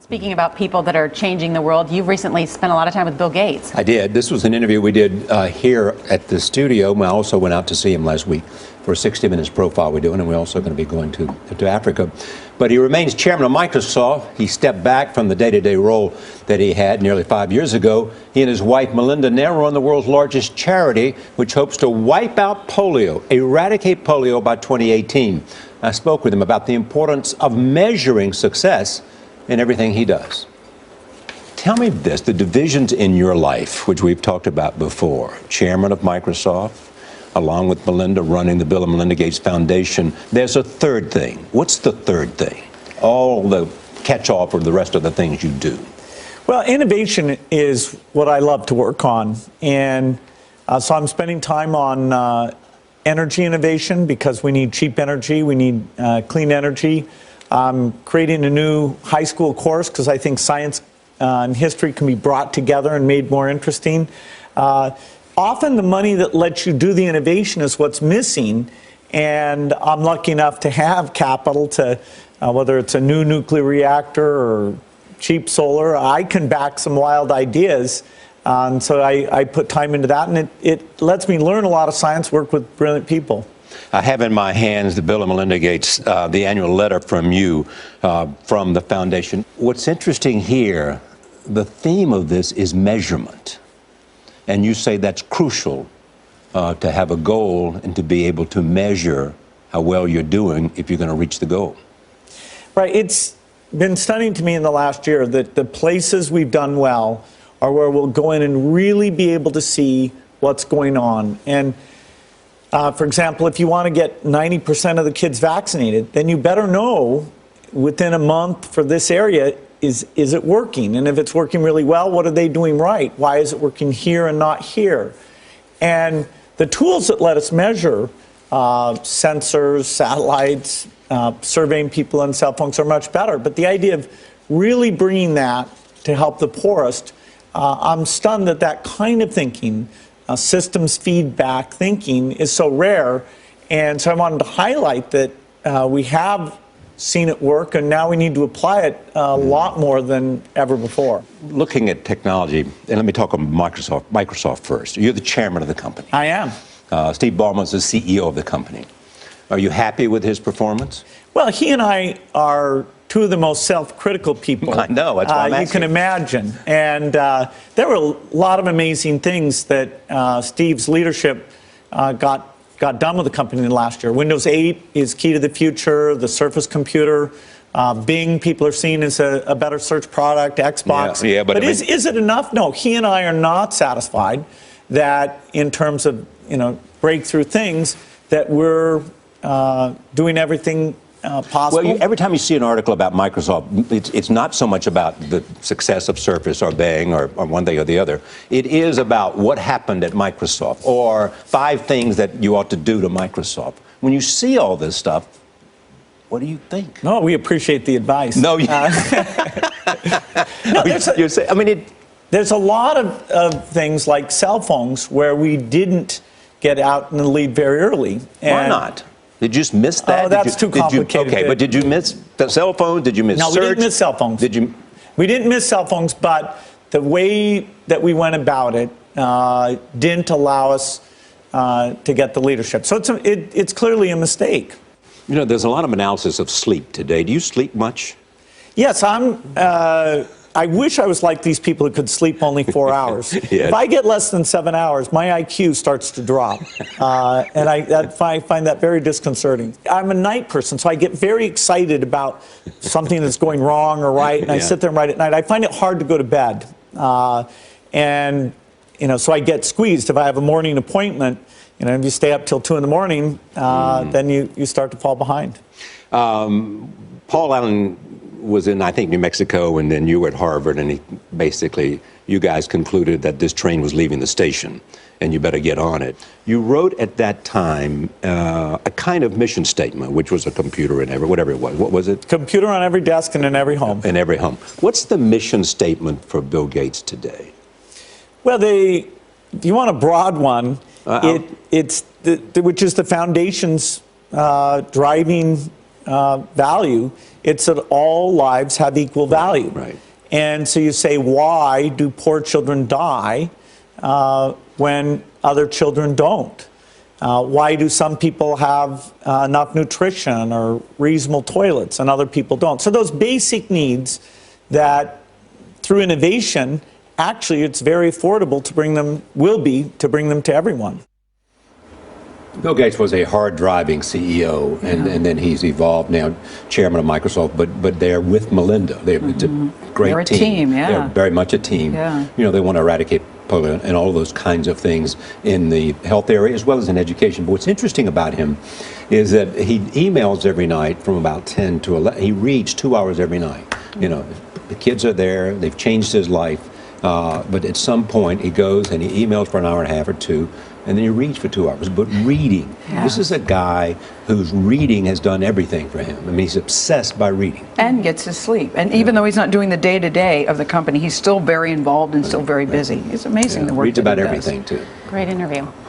Speaking about people that are changing the world, you've recently spent a lot of time with Bill Gates. I did. This was an interview we did here at the studio. I also went out to see him last week for a 60 Minutes profile we're doing, and we're also going to be going to Africa. But he remains chairman of Microsoft. He stepped back from the day-to-day role that he had nearly 5 years ago. He and his wife, Melinda, now run the world's largest charity, which hopes to wipe out polio, eradicate polio by 2018. I spoke with him about the importance of measuring success in everything he does. Tell me this, the divisions in your life, which we've talked about before, chairman of Microsoft, along with Melinda running the Bill and Melinda Gates Foundation, there's a third thing. What's the third thing? All the catch-all for the rest of the things you do. Well, innovation is what I love to work on. And so I'm spending time on energy innovation because we need cheap energy, we need clean energy. I'm creating a new high school course because I think science and history can be brought together and made more interesting. Often the money that lets you do the innovation is what's missing, and I'm lucky enough to have capital to, whether it's a new nuclear reactor or cheap solar, I can back some wild ideas. So I put time into that, and it lets me learn a lot of science, work with brilliant people. I have in my hands the Bill and Melinda Gates, the annual letter from you, from the foundation. What's interesting here, the theme of this is measurement. And you say that's crucial to have a goal and to be able to measure how well you're doing if you're going to reach the goal. Right. It's been stunning to me in the last year that the places we've done well are where we'll go in and really be able to see what's going on. And for example, if you want to get 90% of the kids vaccinated, then you better know within a month for this area, is it working? And if it's working really well, what are they doing right? Why is it working here and not here? And the tools that let us measure, sensors, satellites, surveying people on cell phones are much better. But the idea of really bringing that to help the poorest, I'm stunned that that kind of thinking, systems feedback thinking, is so rare. And so I wanted to highlight that we have seen it work, and now we need to apply it a lot more than ever before. Looking at technology, and let me talk about Microsoft first. You're the chairman of the company. I am. Steve Ballmer's the CEO of the company. Are you happy with his performance? Well, he and I are two of the most self-critical people I know, that's why I'm asking. you can imagine. And there were a lot of amazing things that Steve's leadership got done with the company last year. Windows 8 is key to the future, the Surface computer, Bing people are seeing as a better search product, Xbox. Yeah, but I mean, is it enough? No, he and I are not satisfied that in terms of breakthrough things that we're doing everything possible. Well, every time you see an article about Microsoft, it's not so much about the success of Surface or Bing or one thing or the other. It is about what happened at Microsoft or 5 things that you ought to do to Microsoft. When you see all this stuff, what do you think? No, we appreciate the advice. No, there's a lot of things like cell phones where we didn't get out in the lead very early. Why not? Did you just miss that? Oh, that's too complicated. Okay, but did you miss the cell phone? Did you miss search? No, we didn't miss cell phones. Did you? We didn't miss cell phones, but the way that we went about it didn't allow us to get the leadership. So it's clearly a mistake. There's a lot of analysis of sleep today. Do you sleep much? Yes, I wish I was like these people who could sleep only 4 hours. Yeah. If I get less than 7 hours, my IQ starts to drop. And I find that very disconcerting. I'm a night person, so I get very excited about something that's going wrong or right, and I sit there and write at night. I find it hard to go to bed. So I get squeezed. If I have a morning appointment, if you stay up till 2 in the morning, then you start to fall behind. Paul Allen was in, I think, New Mexico, and then you were at Harvard, and you guys concluded that this train was leaving the station, and you better get on it. You wrote at that time a kind of mission statement, which was a computer in whatever it was. What was it? Computer on every desk and in every home. In every home. What's the mission statement for Bill Gates today? Well, if you want a broad one, which is the foundation's driving value. It's that all lives have equal value. Right. And so you say, why do poor children die when other children don't? Why do some people have enough nutrition or reasonable toilets and other people don't? So those basic needs that through innovation, actually it's very affordable to bring them, to bring them to everyone. Bill Gates was a hard-driving CEO, and then he's evolved now, chairman of Microsoft. But they're with Melinda. It's a great They're a team, yeah. They're very much a team. Yeah. You know, they want to eradicate polio and all those kinds of things in the health area as well as in education. But what's interesting about him is that he emails every night from about 10 to 11. He reads 2 hours every night. You know, the kids are there. They've changed his life. But at some point, he goes and he emails for an hour and a half or two, and then he reads for 2 hours. But reading, this is a guy whose reading has done everything for him. I mean, he's obsessed by reading. And gets his sleep. And even though he's not doing the day-to-day of the company, he's still very involved and still very busy. It's amazing the work Reads that he about does. everything, too. Great interview.